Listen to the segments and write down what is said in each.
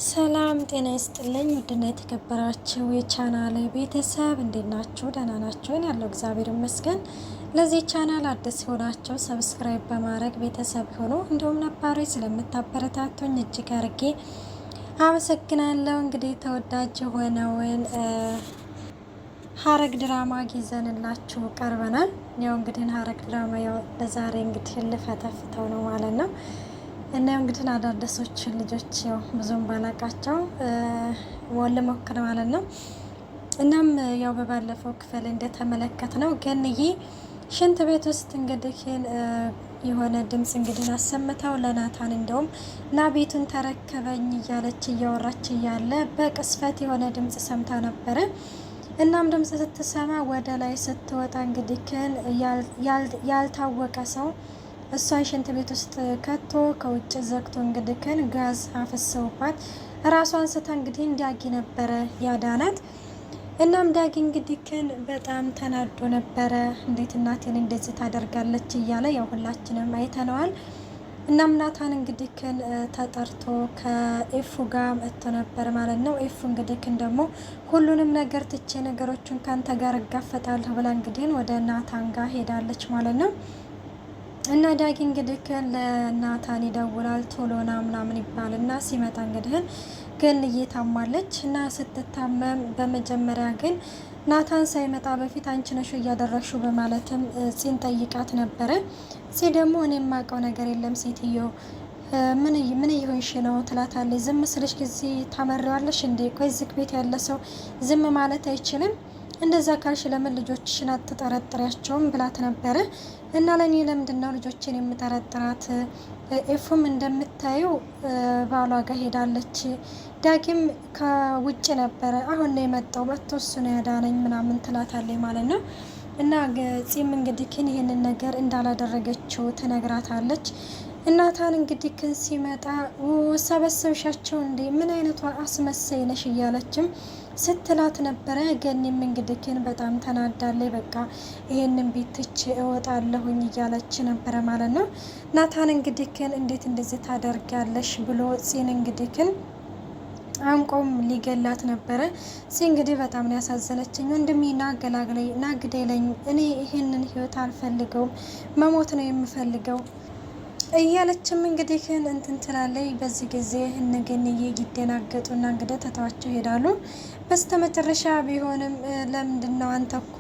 ሰላም ጤና ይስጥልኝ። ውድና የተከበራችሁ የቻናል ቤተሰብ እንዴት ናችሁ? ደህና ናችሁ? ያለው እግዚአብሔር ይመስገን። ለዚህ ቻናል አዲስ ሆናችሁ ሰብስክራይብ በማድረግ ቤተሰብ ሆኖ እንዲሁም ነባሮች ስለምታበረታቱኝ እጅግ አርጌ አመሰግናለሁ። እንግዲህ ተወዳጅ የሆነውን ሐረግ ድራማ ይዘንላችሁ ቀርበናል። ያው እንግዲህ ሐረግ ድራማ ያው ለዛሬ እንግዲህ ልፈተፍተው ነው ማለት ነው። እና እንግዲህ አዳዲሶች ልጆች ያው ብዙም ባላቃቸው ወል ሞክር ማለት ነው። እናም ያው በባለፈው ክፍል እንደተመለከት ነው ገንዬ ሽንት ቤት ውስጥ እንግዲህ የሆነ ድምጽ እንግዲህ አሰምተው ለናታን እንደውም ና ቤቱን ተረከበኝ እያለች እያወራች እያለ በቅስፈት የሆነ ድምጽ ሰምታ ነበረ። እናም ድምጽ ስትሰማ ወደ ላይ ስትወጣ እንግዲህ ያልታወቀ ሰው እሷን ሽንት ቤት ውስጥ ከቶ ከውጭ ዘግቶ እንግዲህ ጋዝ አፍሰውባት ራሷን ስታ እንግዲህ ዳጊ ነበረ ያዳናት። እናም ዳጊ እንግዲህ በጣም ተናዶ ነበረ። እንዴት እናቴን እንደዚህ ታደርጋለች እያለ ያው ሁላችንም አይተነዋል። እናም ናታን እንግዲህ ተጠርቶ ከኤፉ ጋር መጥቶ ነበር ማለት ነው። ኤፉ እንግዲህ ደግሞ ሁሉንም ነገር ትቼ ነገሮችን ካንተ ጋር እጋፈጣለሁ ብላ እንግዲህ ወደ ናታን ጋር ሄዳለች ማለት ነው። እና ዳጊ እንግዲህ ለናታን ይደውላል። ቶሎና ምናምን ይባልና ሲመጣ እንግዲህ ግን እየታማለች እና ስትታመም በመጀመሪያ ግን ናታን ሳይመጣ በፊት አንቺ ነሽ እያደረግሽው በማለትም ጺን ጠይቃት ነበረ። ጺ ደግሞ እኔ የማውቀው ነገር የለም ሴትዮ ምን እየሆንሽ ነው ትላታለች። ዝም ስልሽ ጊዜ ታመሪዋለሽ እንዴ? ቆይ ዝግ ቤት ያለ ሰው ዝም ማለት አይችልም። እንደዛ ካልሽ ለምን ልጆችሽን አትጠረጥሪያቸውም ብላት ነበረ። እና ለኔ ለምንድነው ልጆችን የምጠረጥራት? ኤፉም እንደምታዩ ባሏ ጋር ሄዳለች። ዳጊም ከውጭ ነበረ አሁን ነው የመጣው መጥቶ እሱ ነው ያዳነኝ ምናምን ትላታለች ማለት ነው። እና ጺም እንግዲህ ይህንን ነገር እንዳላደረገችው ትነግራታለች። እናታን እንግዲህ ሲመጣ ሰበሰብሻቸው እንዴ? ምን አይነቷ አስመሳይ ነሽ እያለችም ስትላት ነበረ። ገኒም እንግዲህ በጣም ተናዳለች። በቃ ይሄንን ቤት ትቼ እወጣለሁኝ እያለች ነበረ ማለት ነው። ናታን እንግዲህ እንዴት እንደዚህ ታደርጊያለሽ ብሎ ጺን እንግዲህ አንቆም ሊገላት ነበረ። ጺ እንግዲህ በጣም ነው ያሳዘነችኝ። ወንድሜ ና ገላግለኝ፣ ና ግደለኝ፣ እኔ ይሄንን ህይወት አልፈልገውም፣ መሞት ነው የምፈልገው እያለችም እንግዲህ እንትን ትላለች። በዚህ ጊዜ እነገንዬ ይደናገጡና እንግዲህ ተተዋቸው ይሄዳሉ። በስተመጨረሻ ቢሆንም ለምንድነው አንተ እኮ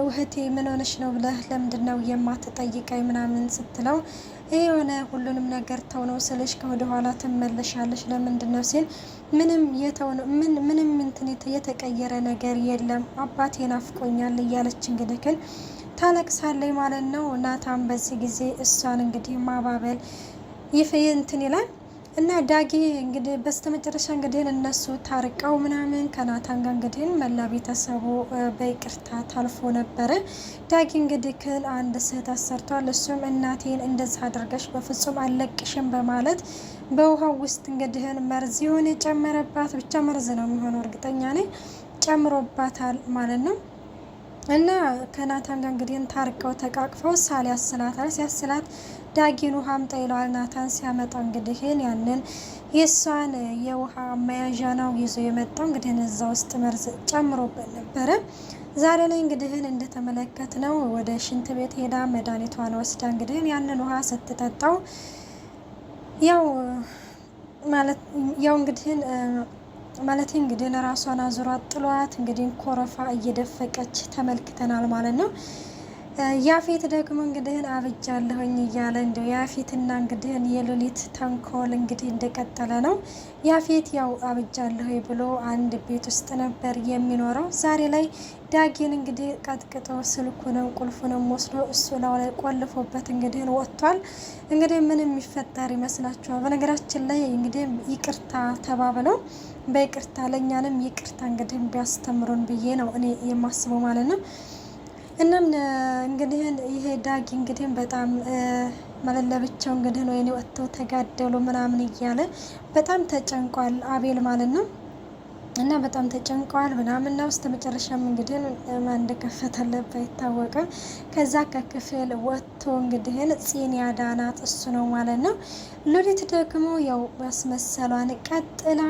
እህቴ ምን ሆነሽ ነው ብለህ ለምንድነው የማትጠይቀኝ ምናምን ስትለው የሆነ ሁሉንም ነገር ተው ነው ስልሽ ከወደ ኋላ ትመለሻለሽ ለምንድነው ሲል ምንም እንትን የተቀየረ ነገር የለም አባቴ ናፍቆኛል እያለች እንግዲህ ታለቅሳለች ማለት ነው። ናታን በዚህ ጊዜ እሷን እንግዲህ ማባበል እንትን ይላል እና ዳጊ እንግዲህ በስተመጨረሻ እንግዲህ እነሱ ታርቀው ምናምን ከናታን ጋር እንግዲህ መላ ቤተሰቡ በይቅርታ ታልፎ ነበረ። ዳጊ እንግዲህ አንድ ስህተት ሰርቷል። እሱም እናቴን እንደዚህ አድርገሽ በፍጹም አልለቅሽም በማለት በውሃው ውስጥ እንግዲህ መርዝ ይሆን የጨመረባት ብቻ መርዝ ነው የሚሆነው እርግጠኛ ነኝ ጨምሮባታል ማለት ነው። እና ከናታን ጋር እንግዲህ ታርቀው ተቃቅፈው ያስላታል። ሲያስላት ዳጊን ውሃ አምጣ ይለዋል። ናታን ሲያመጣ እንግዲህ ያንን የእሷን የውሃ መያዣ ነው ይዞ የመጣው። እንግዲህ እዛ ውስጥ መርዝ ጨምሮበት ነበረ። ዛሬ ላይ እንግዲህ እንደተመለከት ነው ወደ ሽንት ቤት ሄዳ መድኃኒቷን ወስዳ እንግዲህ ያንን ውሃ ስትጠጣው ያው እንግዲህ ለራሷን አዙራ ጥሏት እንግዲህ ኮረፋ እየደፈቀች ተመልክተናል ማለት ነው። ያፌት ደግሞ እንግዲህ አብጃለሁኝ እያለ እንደው ያፌትና እንግዲህ የሉሊት ተንኮል እንግዲህ እንደቀጠለ ነው። ያፌት ያው አብጃለሁ ብሎ አንድ ቤት ውስጥ ነበር የሚኖረው። ዛሬ ላይ ዳጊን እንግዲህ ቀጥቅጦ ስልኩንም ቁልፉንም ወስዶ እሱ ላይ ቆልፎበት እንግዲህ ወጥቷል። እንግዲህ ምን የሚፈጠር ይመስላችኋል? በነገራችን ላይ እንግዲህ ይቅርታ ተባብለው በይቅርታ ለእኛንም ይቅርታ እንግዲህ ቢያስተምሩን ብዬ ነው እኔ የማስበው ማለት ነው። እናም እንግዲህ ይሄ ዳጊ እንግዲህ በጣም ማለት ለብቻው እንግዲህ ወይኔ ወጥተው ተጋደሉ ምናምን እያለ በጣም ተጨንቋል አቤል ማለት ነው። እና በጣም ተጨንቀዋል ምናምን እና ውስጥ መጨረሻም እንግዲህ ማን እንደከፈተለት አይታወቅም። ከዛ ከክፍል ወጥቶ እንግዲህ ፂን ያዳናት እሱ ነው ማለት ነው። ሉሊት ደግሞ ያው ማስመሰሏን ቀጥላ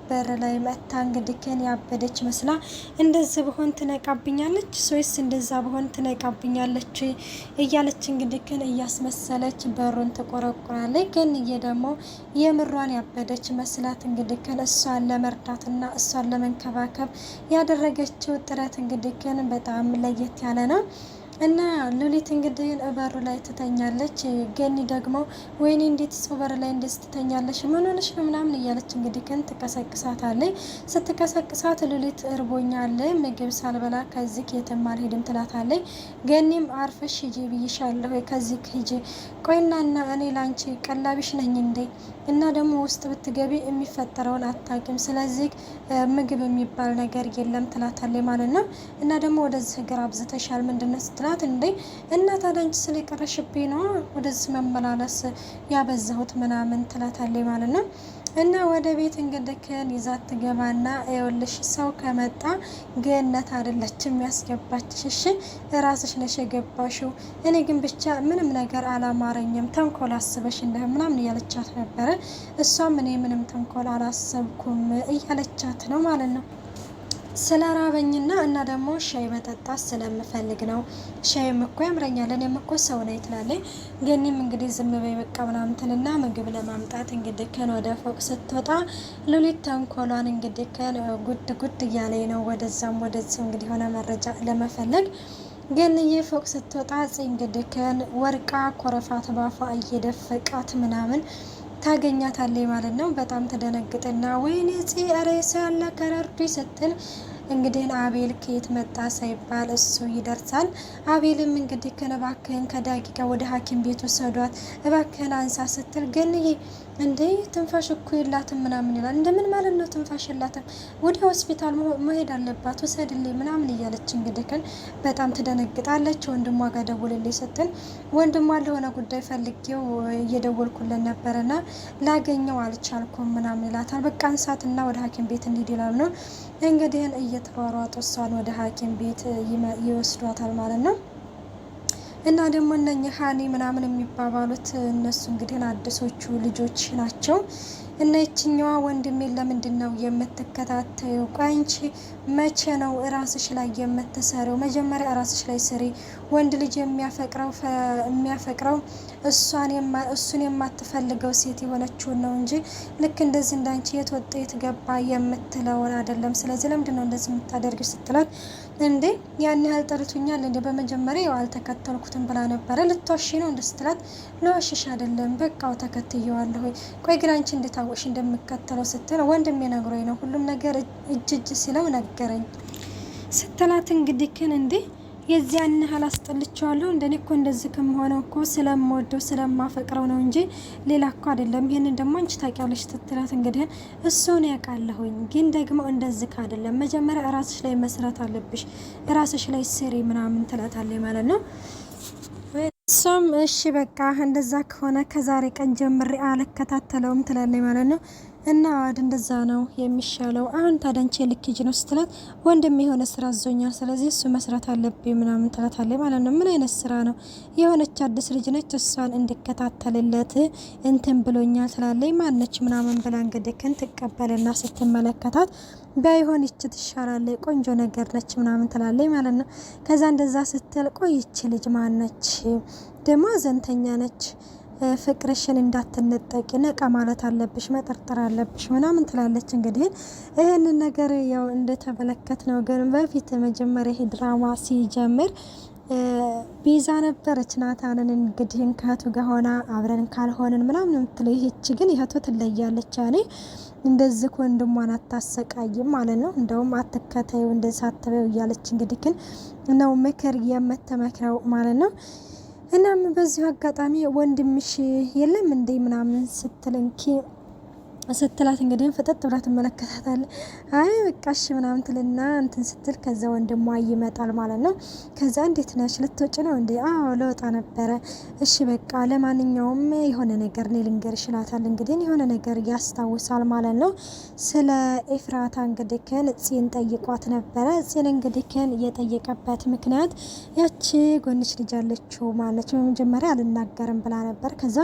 በር ላይ መታ እንግዲህ ያበደች መስላ እንደዚህ በሆን ትነቃብኛለች ወይስ እንደዛ በሆን ትነቃብኛለች እያለች እንግዲህ እያስመሰለች በሩን ትቆረቁራለች። ገንዬ ደግሞ የምሯን ያበደች መስላት እንግዲህ እሷን ለመርዳትና እሷን ለመንከባከብ ያደረገችው ጥረት እንግዲህ በጣም ለየት ያለ ነው። እና ሉሊት እንግዲህ በሩ ላይ ትተኛለች። ገኒ ደግሞ ወይኔ እንዴት ሰው በር ላይ እንዴት ትተኛለሽ? ምን ሆነሽ ነው ምናምን እያለች እንግዲህ ትቀሰቅሳታለች። ስትቀሰቅሳት ሉሊት እርቦኛል፣ ምግብ ሳልበላ ከዚህ የትም አልሄድም ትላታለች። ገኒም አርፈሽ ሂጂ ብይሻለሁ ከዚህ ሂጂ። ቆይናና እኔ ላንቺ ቀላቢሽ ነኝ እንዴ? እና ደግሞ ውስጥ ብትገቢ የሚፈጠረውን አታውቂም። ስለዚህ ምግብ የሚባል ነገር የለም ትላታለች ማለት ነው። እና ደግሞ ወደዚህ ግራ አብዝተሻል ምንድነው ስትላት እንዴ እና ታዲያ አንቺ ስለቀረሽብኝ ነው ወደዚህ መመላለስ ያበዛሁት ምናምን ትላታለች ማለት ነው። እና ወደ ቤት እንግዲህ ይዛት ትገባና ይኸውልሽ ሰው ከመጣ ገነት አይደለችም ያስገባችሽ፣ እሺ ራስሽ ነሽ የገባሽው። እኔ ግን ብቻ ምንም ነገር አላማረኝም፣ ተንኮል አስበሽ እንደህ ምናምን እያለቻት ነበረ። እሷም እኔ ምንም ተንኮል አላሰብኩም እያለቻት ነው ማለት ነው። ስለ ራበኝና እና ደግሞ ሻይ መጠጣት ስለምፈልግ ነው። ሻይም እኮ ያምረኛል፣ እኔም እኮ ሰው ነኝ ትላለች። ገኒም እንግዲህ ዝም በይ በቃ ምናምን ትልና ምግብ ለማምጣት እንግዲህ ወደ ፎቅ ስትወጣ ሉሊት ተንኮሏን እንግዲህ ጉድ ጉድ እያለኝ ነው ወደዛም ወደዚህ እንግዲህ የሆነ መረጃ ለመፈለግ ገንዬ ፎቅ ስትወጣ እንግዲህ ወርቃ ኮረፋት ባፏ እየደፈቃት ምናምን ታገኛታለች ማለት ነው። በጣም ተደነግጥና ወይኔ ኧረ ያለ ከረርዱ ስትል እንግዲህ አቤል ከየት መጣ ሳይባል እሱ ይደርሳል። አቤልም እንግዲህ እባክህን ከዳጊ ጋር ወደ ሐኪም ቤት ወሰዷት እባክህን አንሳ ስትል ገንዬ እንዴ ትንፋሽ እኮ የላትም ምናምን ይላል። እንደምን ማለት ነው ትንፋሽ የላትም? ወደ ሆስፒታል መሄድ አለባት ወሰድልኝ ምናምን እያለች እንግዲህ በጣም ትደነግጣለች። ወንድሟ ጋር ደውልልኝ ስትል ወንድሟ ለሆነ ጉዳይ ፈልጌው እየደወልኩልን ነበርና ላገኘው አልቻልኩም ምናምን ይላታል። በቃ አንሳትና ወደ ሐኪም ቤት እንሂድ ይላል ነው እንግዲህ እየተሯሯጡ እሷን ወደ ሐኪም ቤት ይወስዷታል ማለት ነው። እና ደግሞ እነኚህ ሀኒ ምናምን የሚባባሉት እነሱ እንግዲህ አዲሶቹ ልጆች ናቸው። እና ይችኛዋ ወንድሜን ለምንድን ነው የምትከታተዩ? ቆይ አንቺ መቼ ነው ራስሽ ላይ የምትሰሪው? መጀመሪያ ራስሽ ላይ ስሪ። ወንድ ልጅ የሚያፈቅረው እሱን የማትፈልገው ሴት የሆነችውን ነው እንጂ ልክ እንደዚህ እንዳንቺ የት ወጣ የት ገባ የምትለውን አይደለም። ስለዚህ ለምንድን ነው እንደዚህ የምታደርግ ስትላት እንዴ ያን ያህል ጠርቱኛል እንዴ? በመጀመሪያ ያው አልተከተልኩትም ብላ ነበረ። ልትዋሺ ነው እንደ ስትላት ለዋሽሽ አይደለም በቃው ተከትየዋለሁ። ቆይ ግን አንቺ እንድታወሽ እንደምከተለው ስትል ወንድሜ ነግሮኝ ነው ሁሉም ነገር እጅ ሲለው ነገረኝ ስትላት እንግዲህ እንዴ የዚያን ያህል አስጠልቼዋለሁ እንደኔ እኮ እንደዚህ ከመሆነው እኮ ስለምወደው ስለማፈቅረው ነው እንጂ ሌላ እኮ አይደለም። ይሄንን ደግሞ አንቺ ታውቂያለሽ ስትላት እንግዲህ እሱን ያውቃለሁኝ ግን ደግሞ እንደዚህ አይደለም። መጀመሪያ ራስሽ ላይ መስራት አለብሽ፣ ራስሽ ላይ ስሪ ምናምን ትላታለች ማለት ነው። እሷም እሺ በቃ እንደዛ ከሆነ ከዛሬ ቀን ጀምሬ አልከታተለውም ትላለች ማለት ነው። እና እንደዛ ነው የሚሻለው። አሁን ታዳንቼ ልክጅ ነው ስትላት ወንድም የሆነ ስራ አዞኛል፣ ስለዚህ እሱ መስራት አለብኝ ምናምን ትላታለች ማለት ነው። ምን አይነት ስራ ነው? የሆነች አዲስ ልጅ ነች፣ እሷን እንድከታተልለት እንትን ብሎኛል ትላለች። ማነች ምናምን ብላ እንግዲህ ትቀበልና ስትመለከታት ባይሆን ይች ትሻላለች፣ ቆንጆ ነገር ነች ምናምን ትላለች ማለት ነው። ከዛ እንደዛ ስትል ቆይች ልጅ ማነች ደግሞ አዘንተኛ ነች፣ ፍቅርሽን እንዳትነጠቂ ነቃ ማለት አለብሽ፣ መጠርጠር አለብሽ ምናምን ትላለች። እንግዲህ ይህንን ነገር ያው እንደተመለከት ነው። ግን በፊት መጀመሪያ ይሄ ድራማ ሲጀምር ቤዛ ነበረች ናታንን እንግዲህ ከእህቱ ጋር ሆና አብረን ካልሆንን ምናምን የምትለው። ይህች ግን ይህቱ ትለያለች። ያኔ እንደዚህ ወንድሟን አታሰቃይም ማለት ነው። እንደውም አትከተዩ እንደዚህ አትበው እያለች እንግዲህ ግን ነው ምክር የምትመክረው ማለት ነው። እናም በዚሁ አጋጣሚ ወንድምሽ የለም እንዴ ምናምን ስትልንኪ ስትላት እንግዲህ ፍጥጥ ብላ ትመለከታታለች። አይ በቃ እሺ ምናምን ትልና እንትን ስትል ከዛ ወንድሟ ይመጣል ማለት ነው። ከዛ እንዴት ነሽ ልትወጪ ነው እንዴ? አዎ ልወጣ ነበረ። እሺ በቃ ለማንኛውም የሆነ ነገር እኔ ልንገርሽ ይላታል። እንግዲህ የሆነ ነገር ያስታውሳል ማለት ነው። ስለ ኤፍራታ እንግዲህ ፂን ጠይቋት ነበረ። ፂን እንግዲህ የጠየቀበት ምክንያት ያቺ ጎንሽ ልጅ አለችው ማለች በመጀመሪያ አልናገርም ብላ ነበር። ከዛ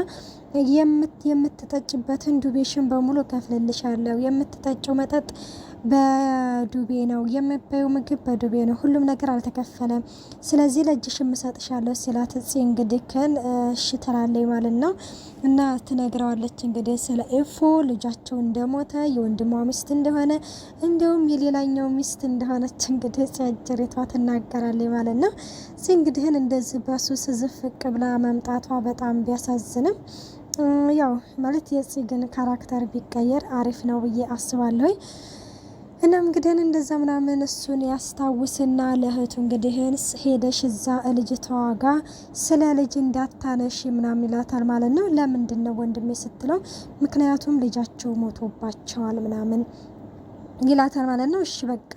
የምትጠጭበትን ዱቤሽን በሙሉ ከፍልልሻለሁ፣ የምትጠጭው መጠጥ በዱቤ ነው፣ የምትበይው ምግብ በዱቤ ነው፣ ሁሉም ነገር አልተከፈለም፣ ስለዚህ ለእጅሽ የምሰጥሻለሁ ሲላት እንግዲህ እሺ ትላለች ማለት ነው። እና ትነግረዋለች እንግዲህ ስለ ኤፎ ልጃቸው እንደሞተ የወንድሟ ሚስት እንደሆነ እንዲሁም የሌላኛው ሚስት እንደሆነች እንግዲህ ጸጀሪቷ ትናገራለች ማለት ነው። እንግዲህን እንደዚህ በሱስ ዝፍቅ ብላ መምጣቷ በጣም ቢያሳዝንም ያው ማለት የጽ ግን ካራክተር ቢቀየር አሪፍ ነው ብዬ አስባለሁ። እናም እንግዲህ እንደዛ ምናምን እሱን ያስታውስና ለእህቱ እንግዲህ ሄደሽ እዛ ልጅቷ ጋር ስለ ልጅ እንዳታነሽ ምናምን ይላታል ማለት ነው። ለምንድን ነው ወንድሜ ስትለው ምክንያቱም ልጃቸው ሞቶባቸዋል ምናምን ይላታል ማለት ነው። እሺ በቃ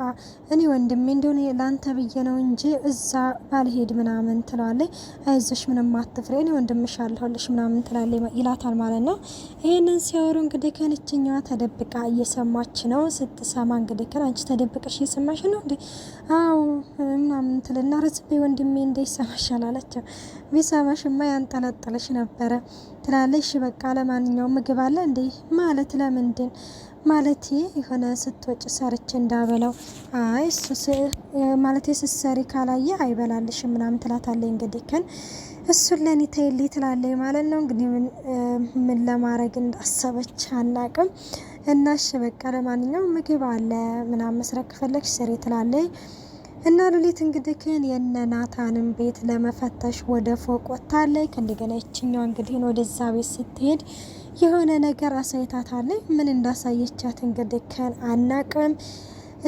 እኔ ወንድሜ እንደሆነ ላንተ ብዬ ነው እንጂ እዛ ባልሄድ ምናምን ትላለች። አይዞሽ ምንም አትፍሬ እኔ ወንድምሽ አለሁልሽ ምናምን ትላለች ይላታል ማለት ነው። ይሄንን ሲያወሩ እንግዲህ ከንችኛዋ ተደብቃ እየሰማች ነው። ስትሰማ እንግዲህ አንቺ ተደብቀሽ እየሰማሽ ነው እንዴ? አዎ ምናምን ትልና ረዝቤ ወንድሜ እንደ ይሰማሻል አለችው። ቢሰማሽማ ያንጠለጠለሽ ነበረ ትላለች። በቃ ለማንኛውም ምግብ አለ እንዴ? ማለት ለምንድን ማለት የሆነ ስትወጭ ሰርች እንዳበላው። አይ እሱ ማለት ስትሰሪ ካላየ አይበላልሽ ምናምን ትላታለች። እንግዲህ እሱን ለኔ ተይልኝ ትላለች ማለት ነው። እንግዲህ ምን ለማድረግ እንዳሰበች አናቅም። እና እሺ በቃ ለማንኛውም ምግብ አለ ምናምን መስረቅ ከፈለግሽ ስሪ ትላለች። እና ሉሊት እንግዲህ የነ ናታንን ቤት ለመፈተሽ ወደ ፎቅ ወጥታለች። ከእንደገና ይችኛዋ እንግዲህ ወደዛ ቤት ስትሄድ የሆነ ነገር አሳይታታለች። ምን እንዳሳየቻት እንግዲህ አናቅም።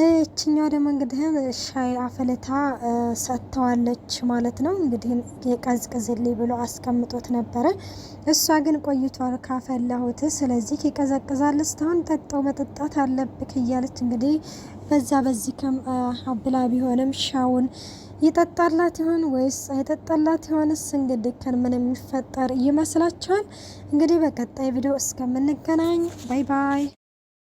እችኛዋ ደግሞ እንግዲህ ሻይ አፈልታ ሰጥተዋለች ማለት ነው። እንግዲህ የቀዝቅዝልኝ ብሎ አስቀምጦት ነበረ። እሷ ግን ቆይቷል ካፈላሁት፣ ስለዚህ ይቀዘቅዛል፣ እስካሁን ጠጣው መጠጣት አለብክ እያለች እንግዲህ በዚህ አብላ ቢሆንም ሻውን ይጠጣላት ይሆን ወይስ አይጠጣላት ይሆንስ? እንግዲህ ምን የሚፈጠር ይመስላችኋል? እንግዲህ በቀጣይ ቪዲዮ እስከምንገናኝ ባይ ባይ።